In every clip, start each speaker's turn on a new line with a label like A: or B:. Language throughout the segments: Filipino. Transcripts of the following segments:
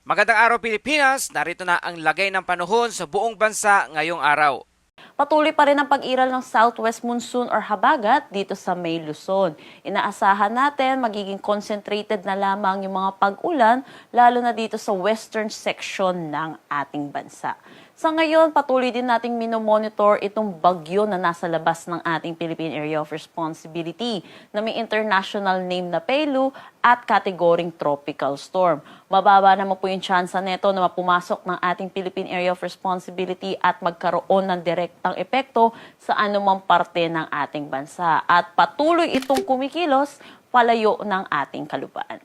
A: Magandang araw Pilipinas, narito na ang lagay ng panahon sa buong bansa ngayong araw.
B: Patuloy pa rin ang pag-iral ng southwest monsoon or habagat dito sa May Luzon. Inaasahan natin magiging concentrated na lamang yung mga pag-ulan lalo na dito sa western section ng ating bansa. Sa ngayon, patuloy din nating minomonitor itong bagyo na nasa labas ng ating Philippine Area of Responsibility na may international name na Pelu at kategoring tropical storm. Mababa naman po yung tsansa nito na mapumasok ng ating Philippine Area of Responsibility at magkaroon ng direktang epekto sa anumang parte ng ating bansa. At patuloy itong kumikilos palayo ng ating kalupaan.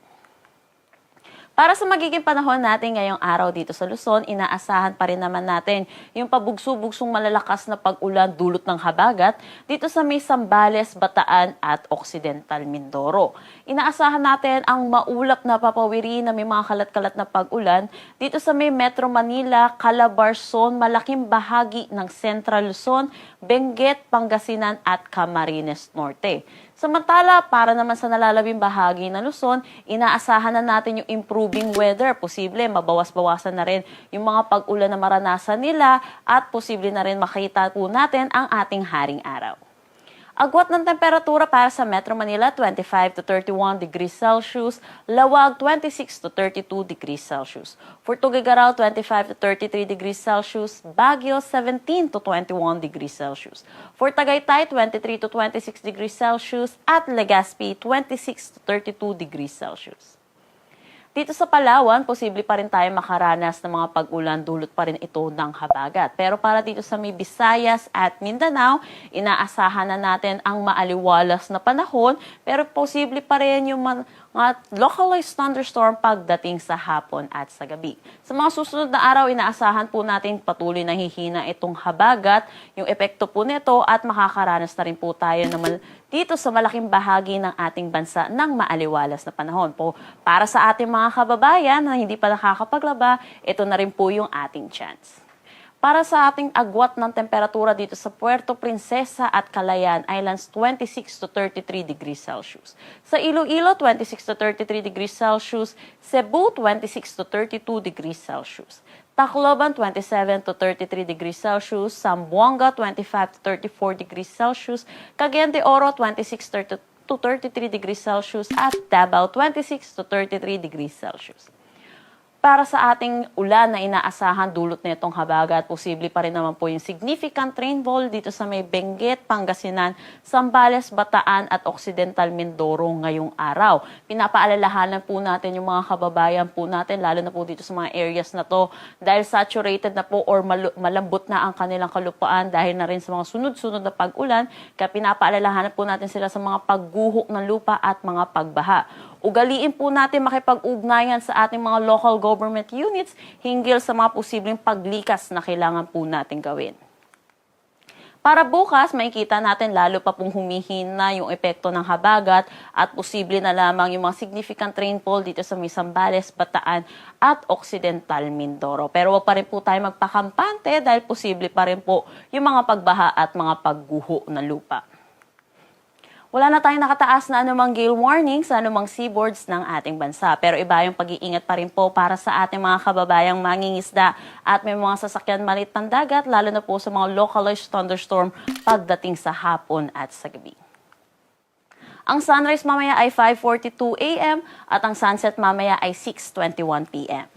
B: Para sa magiging panahon natin ngayong araw dito sa Luzon, inaasahan pa rin naman natin yung pabugso-bugsong malalakas na pag-ulan dulot ng habagat dito sa may Zambales, Bataan at Occidental Mindoro. Inaasahan natin ang maulap na papawiri na may mga kalat-kalat na pag-ulan dito sa may Metro Manila, Calabarzon, malaking bahagi ng Central Luzon, Benguet, Pangasinan at Camarines Norte. Samantala, para naman sa nalalabing bahagi ng Luzon, inaasahan na natin yung improving weather. Posible, mabawas-bawasan na rin yung mga pag-ulan na maranasan nila at posible na rin makita po natin ang ating haring araw. Agwat ng temperatura para sa Metro Manila, 25 to 31 degrees Celsius, Lawag, 26 to 32 degrees Celsius. For Tuguegarao, 25 to 33 degrees Celsius, Baguio, 17 to 21 degrees Celsius. For Tagaytay, 23 to 26 degrees Celsius, at Legazpi, 26 to 32 degrees Celsius. Dito sa Palawan, posible pa rin tayo makaranas ng mga pag-ulan dulot pa rin ito ng habagat. Pero para dito sa may Visayas at Mindanao, inaasahan na natin ang maaliwalas na panahon pero posible pa rin yung mga localized thunderstorm pagdating sa hapon at sa gabi. Sa mga susunod na araw, inaasahan po natin patuloy na hihina itong habagat, yung epekto po nito at makakaranas na rin po tayo naman dito sa malaking bahagi ng ating bansa ng maaliwalas na panahon po. Para sa ating mga kababayan na hindi pa nakakapaglaba, ito na rin po yung ating chance. Para sa ating agwat ng temperatura dito sa Puerto Princesa at Calayan Islands, 26 to 33 degrees Celsius. Sa Iloilo, 26 to 33 degrees Celsius. Cebu, 26 to 32 degrees Celsius. Tacloban, 27 to 33 degrees Celsius. Zamboanga, 25 to 34 degrees Celsius. Cagayan de Oro, 26 to 33 degrees Celsius. At Davao, 26 to 33 degrees Celsius. Para sa ating ulan na inaasahan dulot na itong habagat, posible pa rin naman po yung significant rainfall dito sa may Benguet, Pangasinan, Zambales, Bataan at Occidental Mindoro ngayong araw. Pinapaalalahanan po natin yung mga kababayan po natin, lalo na po dito sa mga areas na to, dahil saturated na po or malambot na ang kanilang kalupaan dahil na rin sa mga sunod-sunod na pag-ulan, kaya pinapaalalahanan po natin sila sa mga pagguho ng lupa at mga pagbaha. Ugaliin po natin makipag-ugnayan sa ating mga local government units hinggil sa mga posibleng paglikas na kailangan po natin gawin. Para bukas, makikita natin lalo pa pong humihina yung epekto ng habagat at posible na lamang yung mga significant rainfall dito sa Zambales, Bataan at Occidental Mindoro. Pero wag pa rin po tayo magpakampante dahil posible pa rin po yung mga pagbaha at mga pagguho ng lupa. Wala na tayong nakataas na anumang gale warning sa anumang seaboards ng ating bansa. Pero iba yung pag-iingat pa rin po para sa ating mga kababayang mangingisda at may mga sasakyan maliit ng dagat, lalo na po sa mga localized thunderstorm pagdating sa hapon at sa gabi. Ang sunrise mamaya ay 5:42 a.m. at ang sunset mamaya ay 6:21 p.m.